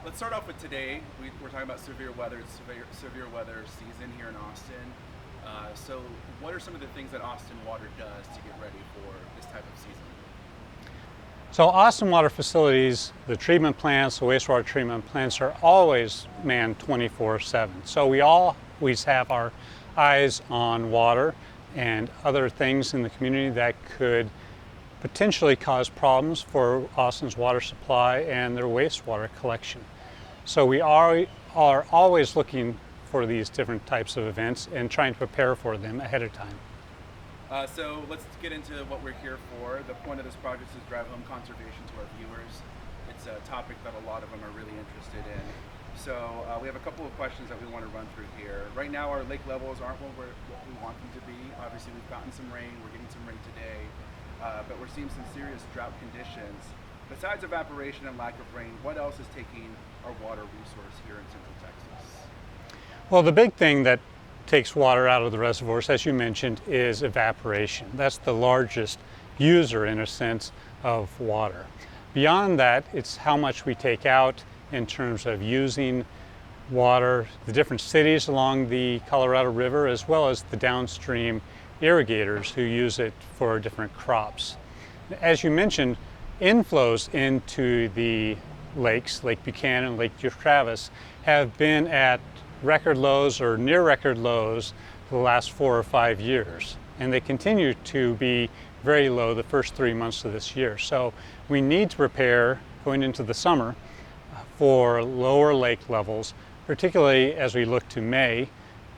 Let's start off with today. We're talking about severe weather. It's severe weather season here in Austin. So what are some of the things that Austin Water does to get ready for this type of season? So Austin Water facilities, the treatment plants, the wastewater treatment plants are always manned 24/7. So we always have our eyes on water and other things in the community that could potentially cause problems for Austin's water supply and their wastewater collection. So we are always looking for these different types of events and trying to prepare for them ahead of time. So let's get into what we're here for. The point of this project is drive home conservation to our viewers. It's a topic that a lot of them are really interested in. So we have a couple of questions that we want to run through here. Right now our lake levels aren't what we want them to be. Obviously we've gotten some rain, we're getting some rain today, but we're seeing some serious drought conditions. Besides evaporation and lack of rain, what else is taking our water resource here in Central Texas? Well, the big thing that takes water out of the reservoirs, as you mentioned, is evaporation. That's the largest user, in a sense, of water. Beyond that, it's how much we take out in terms of using water, the different cities along the Colorado River, as well as the downstream irrigators who use it for different crops. As you mentioned, inflows into the lakes, Lake Buchanan, Lake Travis, have been at record lows or near record lows for the last 4 or 5 years. And they continue to be very low the first 3 months of this year. So we need to prepare going into the summer for lower lake levels, particularly as we look to May,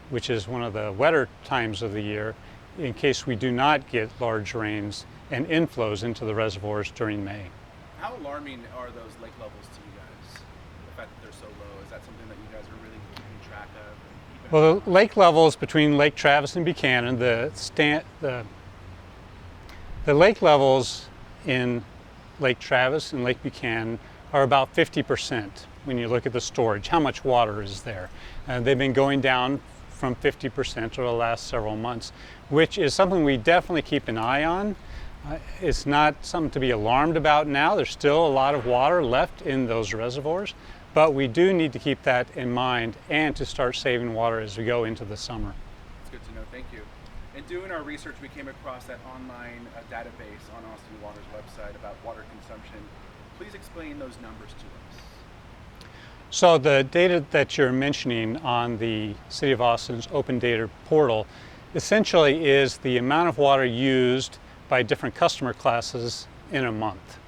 which is one of the wetter times of the year, in case we do not get large rains and inflows into the reservoirs during May. How alarming are those lake levels to you guys? The fact that they're so low, is that something that you guys are really keeping track of? Well, the lake levels between Lake Travis and Buchanan, the lake levels in Lake Travis and Lake Buchanan are about 50% when you look at the storage, how much water is there. They've been going down from 50% over the last several months, which is something we definitely keep an eye on. It's not something to be alarmed about now. There's still a lot of water left in those reservoirs, but we do need to keep that in mind and to start saving water as we go into the summer. It's good to know, thank you. In doing our research, we came across that online database on Austin Water's website about water consumption. Please explain those numbers to us. So the data that you're mentioning on the City of Austin's open data portal essentially is the amount of water used by different customer classes in a month.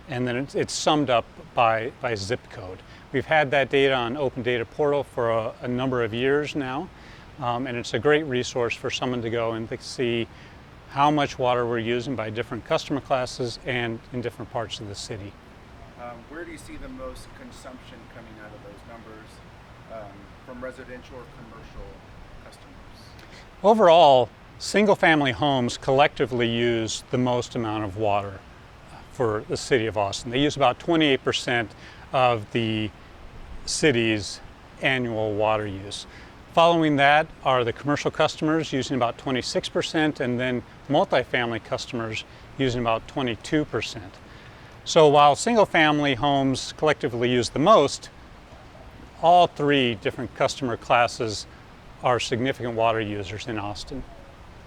And then it's summed up by zip code. We've had that data on open data portal for a number of years now. And it's a great resource for someone to go and to see how much water we're using by different customer classes and in different parts of the city. Where do you see the most consumption coming out of those numbers from residential or commercial customers? Overall, single-family homes collectively use the most amount of water for the City of Austin. They use about 28% of the city's annual water use. Following that are the commercial customers using about 26%, and then multifamily customers using about 22%. So while single-family homes collectively use the most, all three different customer classes are significant water users in Austin.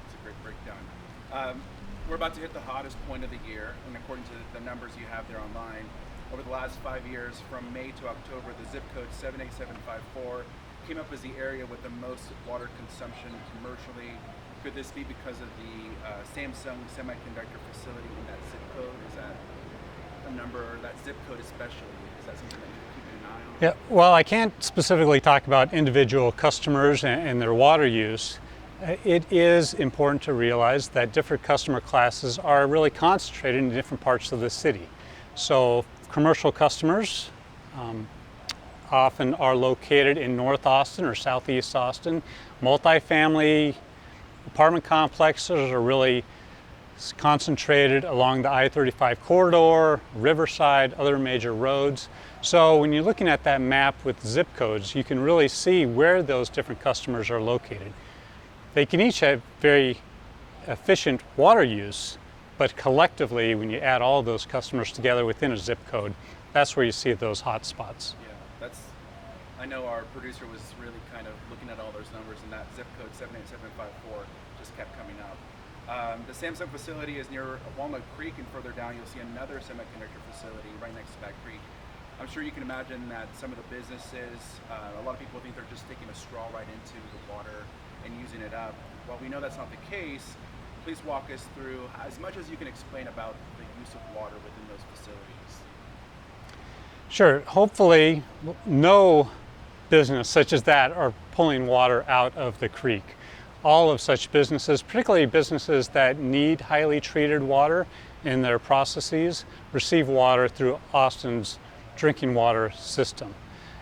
That's a great breakdown. We're about to hit the hottest point of the year, and according to the numbers you have there online, over the last 5 years, from May to October, the zip code 78754 came up as the area with the most water consumption commercially. Could this be because of the Samsung semiconductor facility in that zip code? Is that a number, or that zip code especially? Is that something that you're keeping an eye on? Yeah, well, I can't specifically talk about individual customers and their water use. It is important to realize that different customer classes are really concentrated in different parts of the city. So commercial customers often are located in North Austin or Southeast Austin. Multifamily apartment complexes are really concentrated along the I-35 corridor, Riverside, other major roads. So when you're looking at that map with zip codes, you can really see where those different customers are located. They can each have very efficient water use, but collectively, when you add all of those customers together within a zip code, that's where you see those hot spots. Yeah, I know our producer was really kind of looking at all those numbers, and that zip code 78754 just kept coming up. The Samsung facility is near Walnut Creek, and further down you'll see another semiconductor facility right next to that creek. I'm sure you can imagine that some of the businesses, a lot of people think they're just sticking a straw right into the water and using it up. While we know that's not the case, please walk us through as much as you can explain about the use of water within those facilities. Sure. Hopefully, no business such as that are pulling water out of the creek. All of such businesses, particularly businesses that need highly treated water in their processes, receive water through Austin's drinking water system.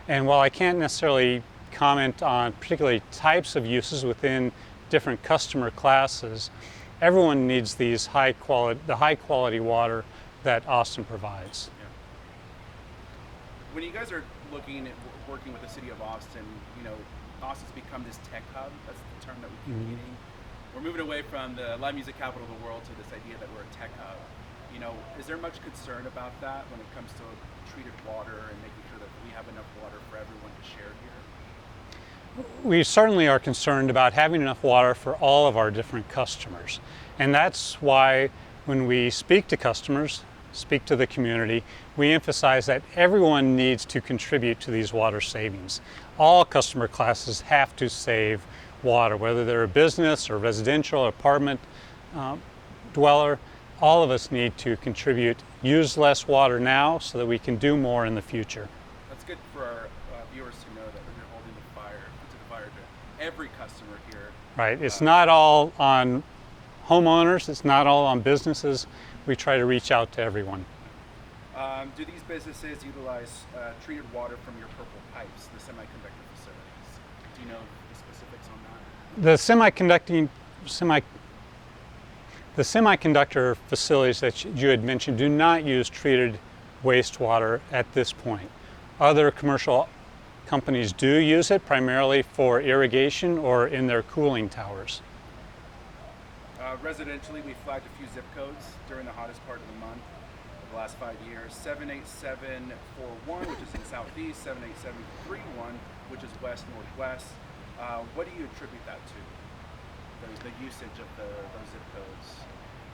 And while I can't necessarily comment on particularly types of uses within different customer classes, everyone needs the high quality water that Austin provides. Yeah. When you guys are looking at working with the city of Austin, Austin's become this tech hub. That's the term that we keep using. We're moving away from the live music capital of the world to this idea that we're a tech hub. Is there much concern about that when it comes to treated water and making sure that we have enough water for everyone to share here? We certainly are concerned about having enough water for all of our different customers. And that's why when we speak to customers, speak to the community, we emphasize that everyone needs to contribute to these water savings. All customer classes have to save water, whether they're a business or residential or apartment dweller. All of us need to contribute, use less water now so that we can do more in the future. That's good for our viewers to know that we're holding the fire to every customer here. Right. It's not all on homeowners. It's not all on businesses. We try to reach out to everyone. Do these businesses utilize treated water from your purple pipes, the semiconductor facilities? Do you know the specifics on that? The semiconductor facilities that you had mentioned do not use treated wastewater at this point. Other commercial companies do use it primarily for irrigation or in their cooling towers. Residentially, we flagged a few zip codes during the hottest part of the month of the last 5 years. 78741, which is in southeast, 78731, which is west-northwest. What do you attribute that to, the usage of those zip codes?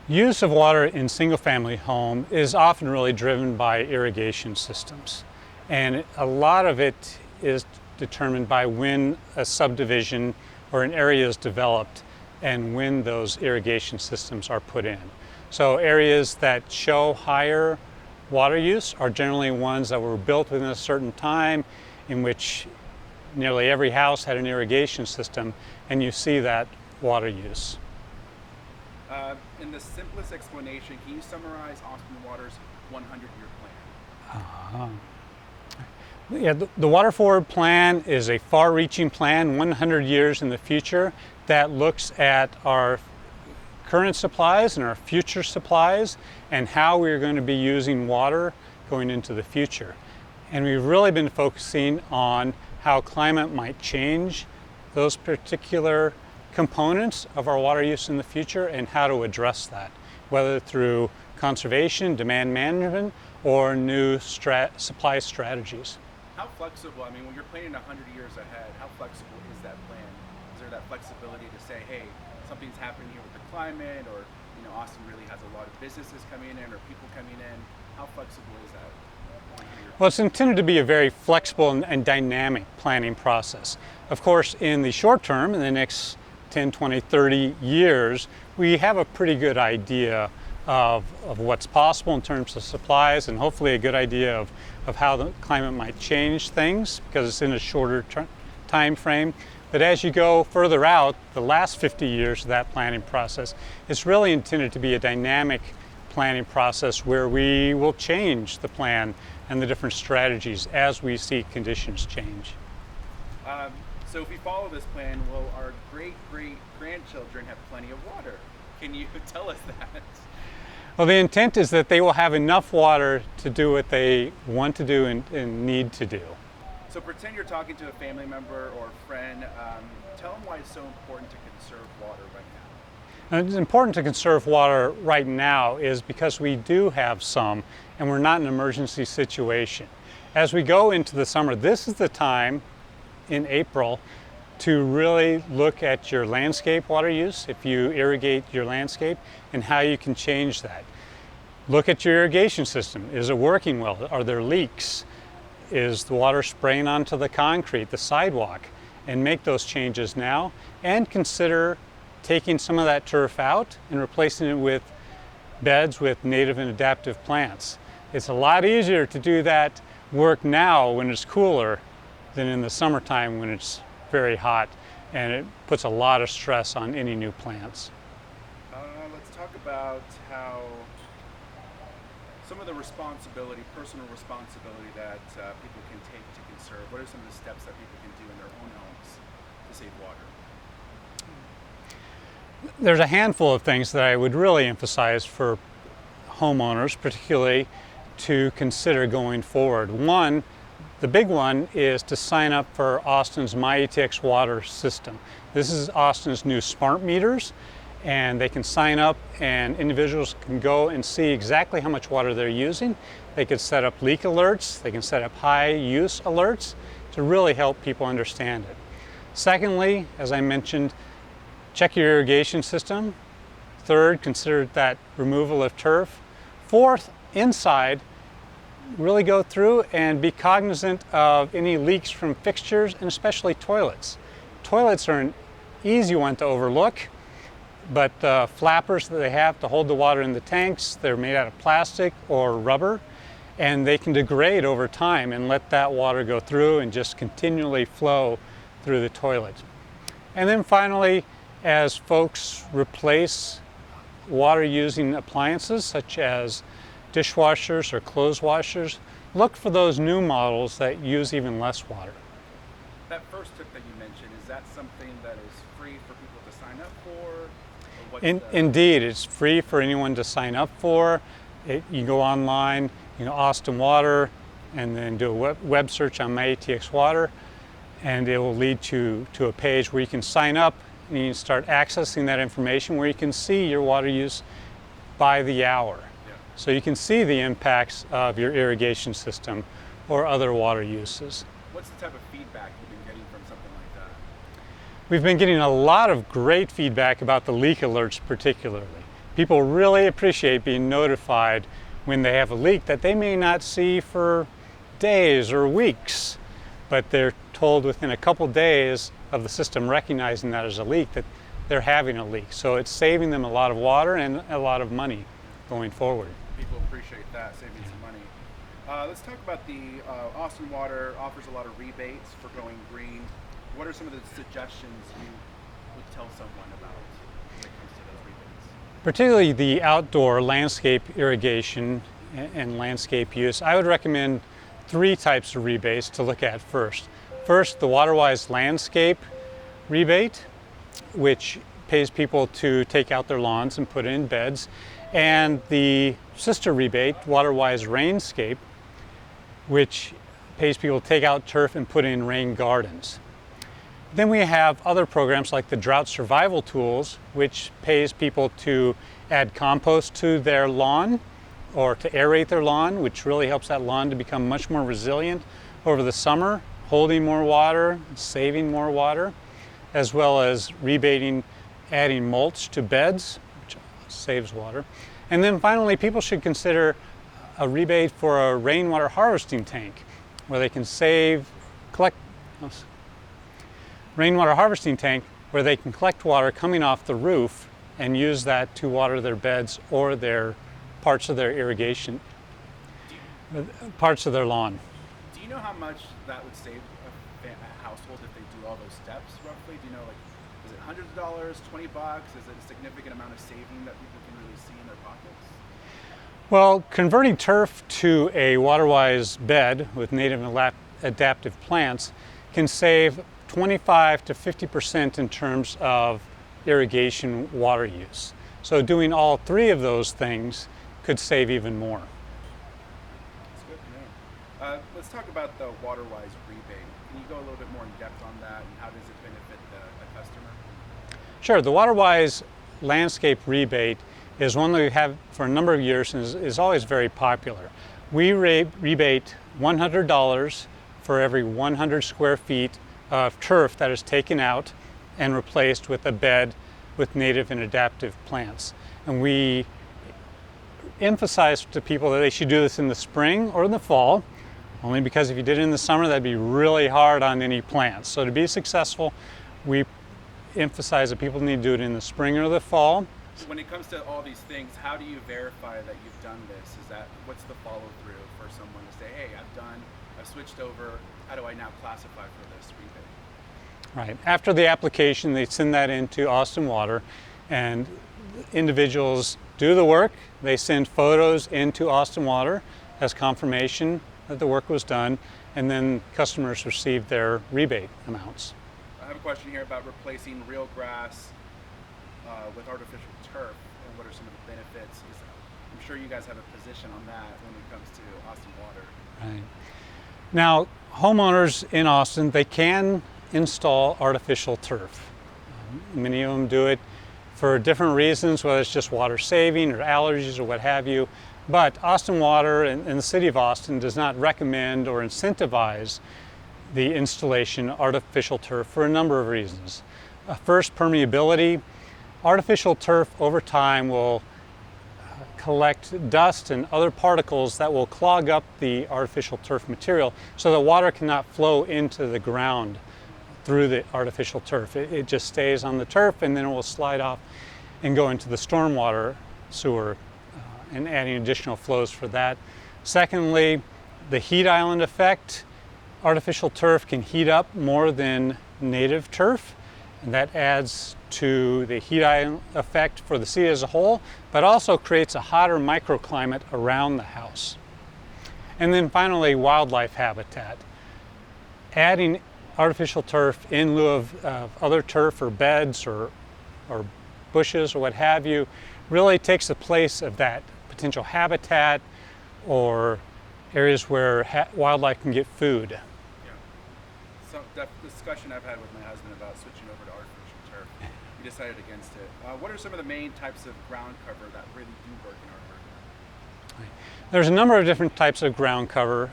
Use of water in single-family home is often really driven by irrigation systems. And a lot of it is determined by when a subdivision or an area is developed and when those irrigation systems are put in. So areas that show higher water use are generally ones that were built within a certain time in which nearly every house had an irrigation system, and you see that water use. In the simplest explanation, can you summarize Austin Water's 100-year plan? Yeah, the Water Forward Plan is a far-reaching plan, 100 years in the future, that looks at our current supplies and our future supplies and how we're going to be using water going into the future. And we've really been focusing on how climate might change those particular components of our water use in the future and how to address that, whether through conservation, demand management, or new supply strategies. How flexible, when you're planning 100 years ahead, how flexible is that plan? Is there that flexibility to say, hey, something's happening here with the climate, or Austin really has a lot of businesses coming in or people coming in? How flexible is that? Well, it's intended to be a very flexible and dynamic planning process. Of course, in the short term, in the next 10, 20, 30 years, we have a pretty good idea of what's possible in terms of supplies, and hopefully a good idea of how the climate might change things because it's in a shorter time frame. But as you go further out, the last 50 years of that planning process, it's really intended to be a dynamic planning process where we will change the plan and the different strategies as we see conditions change. So if we follow this plan, will our great-great-grandchildren have plenty of water? Can you tell us that? Well, the intent is that they will have enough water to do what they want to do and need to do. So pretend you're talking to a family member or a friend. Tell them why it's so important to conserve water right now. And it's important to conserve water right now is because we do have some, and we're not in an emergency situation. As we go into the summer, this is the time in April to really look at your landscape water use, if you irrigate your landscape, and how you can change that. Look at your irrigation system. Is it working well? Are there leaks? Is the water spraying onto the concrete, the sidewalk? And make those changes now, and consider taking some of that turf out and replacing it with beds with native and adaptive plants. It's a lot easier to do that work now when it's cooler than in the summertime when it's very hot, and it puts a lot of stress on any new plants. Let's talk about how some of the responsibility, personal responsibility that people can take to conserve. What are some of the steps that people can do in their own homes to save water? There's a handful of things that I would really emphasize for homeowners, particularly to consider going forward. One, the big one is to sign up for Austin's MyETX water system. This is Austin's new smart meters, and they can sign up and individuals can go and see exactly how much water they're using. They could set up leak alerts, they can set up high use alerts to really help people understand it. Secondly, as I mentioned, check your irrigation system. Third, consider that removal of turf. Fourth, inside, really go through and be cognizant of any leaks from fixtures and especially toilets. Toilets are an easy one to overlook, but the flappers that they have to hold the water in the tanks, they're made out of plastic or rubber, and they can degrade over time and let that water go through and just continually flow through the toilet. And then finally, as folks replace water using appliances such as dishwashers or clothes washers, look for those new models that use even less water. That first tip that you mentioned, is that something that is free for people to sign up for? Indeed, it's free for anyone to sign up for. You go online, Austin Water, and then do a web search on MyETX Water, and it will lead to a page where you can sign up and you can start accessing that information where you can see your water use by the hour. Yeah. So you can see the impacts of your irrigation system or other water uses. What's the type of feedback you've been getting from something like that? We've been getting a lot of great feedback about the leak alerts particularly. People really appreciate being notified when they have a leak that they may not see for days or weeks, but they're told within a couple days of the system recognizing that as a leak that they're having a leak. So it's saving them a lot of water and a lot of money going forward. People appreciate that, saving some money. Let's talk about the Austin Water offers a lot of rebates for going green. What are some of the suggestions you would tell someone about when it comes to those rebates? Particularly the outdoor landscape irrigation and landscape use, I would recommend 3 types of rebates to look at first. First, the WaterWise landscape rebate, which pays people to take out their lawns and put it in beds, and the sister rebate, WaterWise Rainscape, which pays people to take out turf and put in rain gardens. Then we have other programs like the Drought Survival Tools, which pays people to add compost to their lawn or to aerate their lawn, which really helps that lawn to become much more resilient over the summer, holding more water, saving more water, as well as rebating adding mulch to beds, which saves water. And then finally, people should consider a rebate for a rainwater harvesting tank where they can rainwater harvesting tank where they can collect water coming off the roof and use that to water their beds or their parts of their irrigation, parts of their lawn. Do you know how much that would save a household if they do all those steps roughly? Do you know, like, is it hundreds of dollars, $20? Is it a significant amount of saving that people can really see in their pockets? Well, converting turf to a WaterWise bed with native and adaptive plants can save 25 to 50% in terms of irrigation water use. So doing all 3 of those things could save even more. That's good to know. Let's talk about the WaterWise rebate. Can you go a little bit more in depth on that and how does it benefit the customer? Sure, the WaterWise landscape rebate is one that we've had for a number of years and is always very popular. We rebate $100 for every 100 square feet of turf that is taken out and replaced with a bed with native and adaptive plants. And we emphasize to people that they should do this in the spring or in the fall, only because if you did it in the summer, that'd be really hard on any plants. So to be successful, we emphasize that people need to do it in the spring or the fall. When it comes to all these things, how do you verify that you've done this? What's the follow through for someone to say, hey, I've switched over, how do I now classify for this rebate? Right. After the application, they send that into Austin Water, and individuals do the work. They send photos into Austin Water as confirmation that the work was done, and then customers receive their rebate amounts. I have a question here about replacing real grass with artificial turf, and what are some of the benefits? I'm sure you guys have a position on that when it comes to Austin Water. Right. Now, homeowners in Austin, they can install artificial turf. Many of them do it for different reasons, whether it's just water saving or allergies or what have you. But Austin Water and the City of Austin does not recommend or incentivize the installation of artificial turf for a number of reasons. First, permeability. Artificial turf over time will collect dust and other particles that will clog up the artificial turf material so that water cannot flow into the ground through the artificial turf. It just stays on the turf, and then it will slide off and go into the stormwater sewer, and adding additional flows for that. Secondly, the heat island effect. Artificial turf can heat up more than native turf, and that adds to the heat island effect for the city as a whole, but also creates a hotter microclimate around the house. And then finally, wildlife habitat. Adding artificial turf in lieu of other turf or beds or bushes or what have you really takes the place of that potential habitat or areas where wildlife can get food. Yeah. So that discussion I've had with my husband about switching over to artificial turf, we decided against it. What are some of the main types of ground cover that really do work in our area? There's a number of different types of ground cover.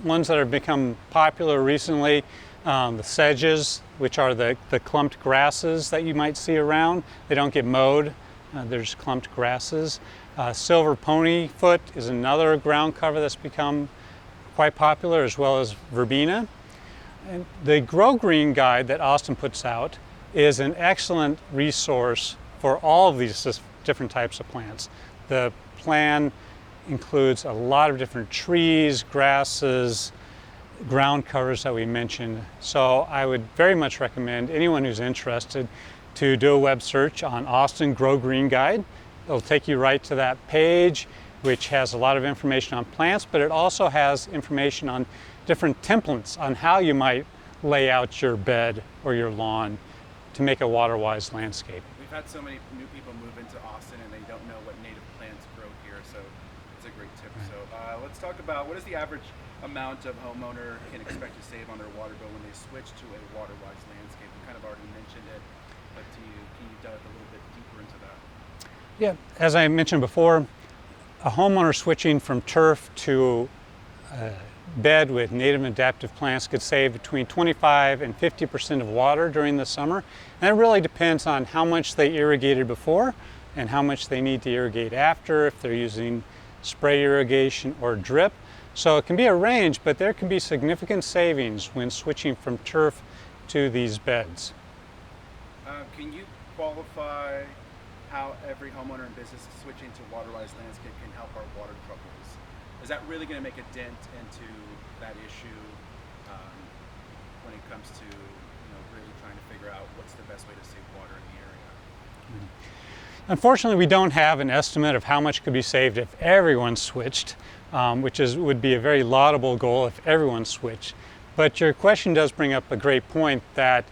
Ones that have become popular recently, the sedges, which are the clumped grasses that you might see around. They don't get mowed. There's clumped grasses. Silver ponyfoot is another ground cover that's become quite popular, as well as verbena. And the Grow Green guide that Austin puts out is an excellent resource for all of these different types of plants. The plan includes a lot of different trees, grasses, ground covers that we mentioned. So I would very much recommend anyone who's interested to do a web search on Austin Grow Green Guide. It'll take you right to that page, which has a lot of information on plants, but it also has information on different templates on how you might lay out your bed or your lawn to make a water-wise landscape. We've had so many new people move into Austin and they don't know what native plants grow here, so it's a great tip. Right. So let's talk about what is the average amount of homeowner can expect to save on their water bill when they switch to a water-wise landscape. You kind of already mentioned it, but can you dive a little bit deeper into that? Yeah, as I mentioned before, a homeowner switching from turf to bed with native and adaptive plants could save between 25 and 50% of water during the summer. And that really depends on how much they irrigated before and how much they need to irrigate after, if they're using spray irrigation or drip. So it can be a range, but there can be significant savings when switching from turf to these beds. Can you qualify how every homeowner and business switching to water-wise landscape can help our water troubles? Is that really going to make a dent into that issue when it comes to really trying to figure out what's the best way to save water in the area? Unfortunately, we don't have an estimate of how much could be saved if everyone switched, which would be a very laudable goal if everyone switched. But your question does bring up a great point that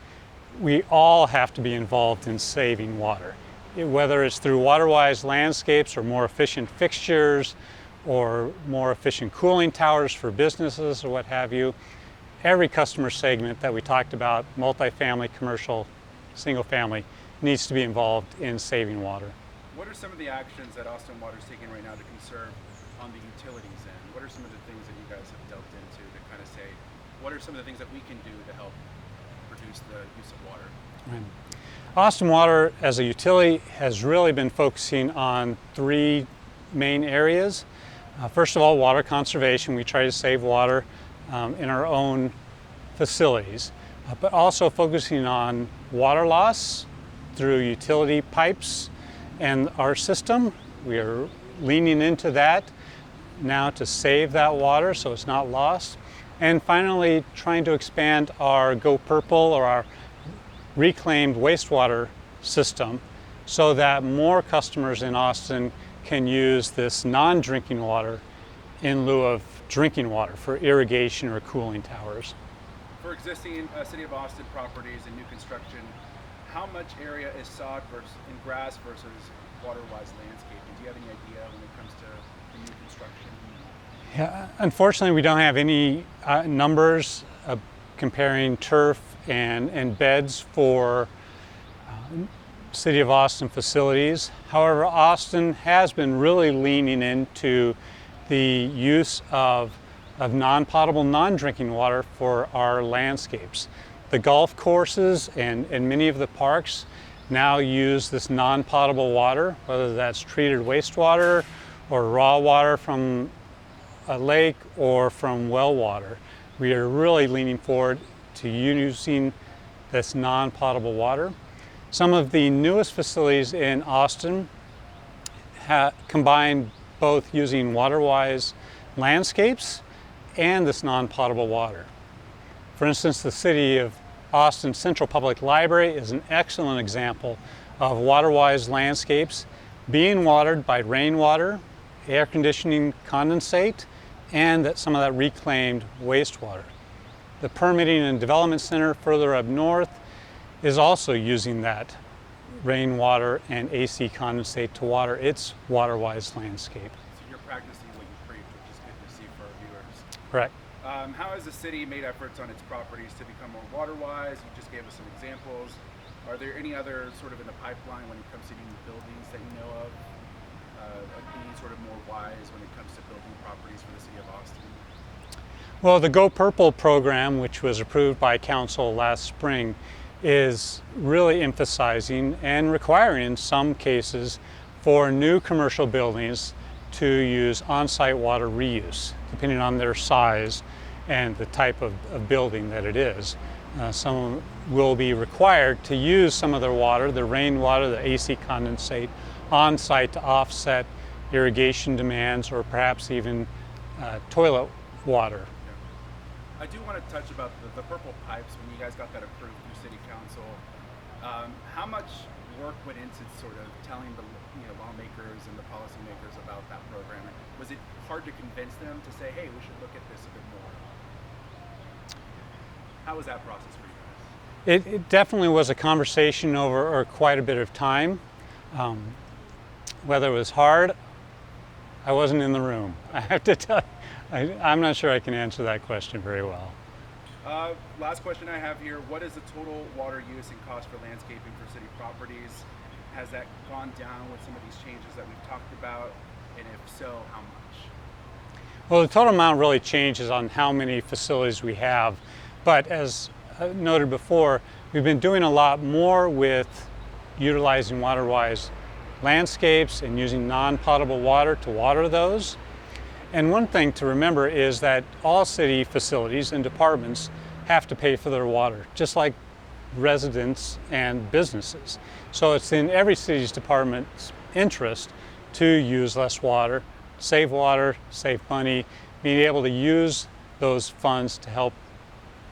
we all have to be involved in saving water. Whether it's through water-wise landscapes or more efficient fixtures or more efficient cooling towers for businesses or what have you, every customer segment that we talked about, multifamily, commercial, single family, needs to be involved in saving water. What are some of the actions that Austin Water is taking right now to conserve on the utilities end? What are some of the things that you guys have delved into to kind of say, what are some of the things that we can do to help reduce the use of water? Right. Austin Water as a utility has really been focusing on three main areas. First of all, water conservation. We try to save water in our own facilities, but also focusing on water loss through utility pipes and our system. We are leaning into that now to save that water so it's not lost. And finally, trying to expand our Go Purple or our reclaimed wastewater system so that more customers in Austin can use this non-drinking water in lieu of drinking water for irrigation or cooling towers. For existing City of Austin properties and new construction, how much area is sod versus in grass versus water-wise landscaping? Do you have any idea when it comes to the new construction? Yeah, unfortunately, we don't have any numbers comparing turf and beds for City of Austin facilities. However, Austin has been really leaning into the use of non-potable, non-drinking water for our landscapes. The golf courses and many of the parks now use this non-potable water, whether that's treated wastewater or raw water from a lake or from well water. We are really leaning forward to using this non-potable water. Some of the newest facilities in Austin combine both using water-wise landscapes and this non-potable water. For instance, the City of Austin Central Public Library is an excellent example of water-wise landscapes being watered by rainwater, air conditioning condensate, and some of that reclaimed wastewater. The Permitting and Development Center further up north is also using that rainwater and AC condensate to water its water-wise landscape. So you're practicing what you preach, which is good to see for our viewers. Correct. How has the city made efforts on its properties to become more water-wise? You just gave us some examples. Are there any other sort of in the pipeline when it comes to new buildings that you know of? Being sort of more wise when it comes to building properties for the City of Austin? Well, the Go Purple program, which was approved by Council last spring, is really emphasizing and requiring in some cases for new commercial buildings to use on-site water reuse, depending on their size and the type of building that it is. Some will be required to use some of their water, the rainwater, the AC condensate, on-site to offset irrigation demands or perhaps even toilet water. I do want to touch about the purple pipes when you guys got that approved through City Council. How much work went into sort of telling the lawmakers and the policymakers about that program? Was it hard to convince them to say, hey, we should look at this a bit more? How was that process for you guys? It definitely was a conversation over quite a bit of time. Whether it was hard, I wasn't in the room. I have to tell you, I'm not sure I can answer that question very well. Last question I have here, what is the total water use and cost for landscaping for city properties? Has that gone down with some of these changes that we've talked about? And if so, how much? Well, the total amount really changes on how many facilities we have. But as noted before, we've been doing a lot more with utilizing water-wise landscapes and using non-potable water to water those. And one thing to remember is that all city facilities and departments have to pay for their water, just like residents and businesses. So it's in every city's department's interest to use less water, save money, being able to use those funds to help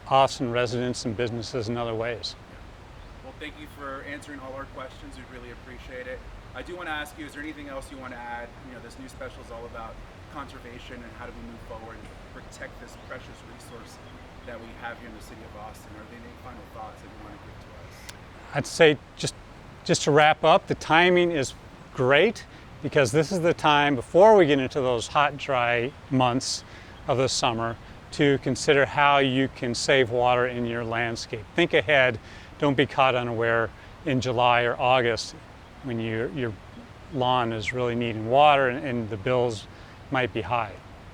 Austin residents and businesses in other ways. Well, thank you for answering all our questions. We really appreciate it. I do want to ask you, is there anything else you want to add? This new special is all about conservation and how do we move forward and protect this precious resource that we have here in the City of Austin. Are there any final thoughts that you want to give to us? I'd say just to wrap up, the timing is great because this is the time before we get into those hot, dry months of the summer to consider how you can save water in your landscape. Think ahead. Don't be caught unaware in July or August when your lawn is really needing water and the bills might be high.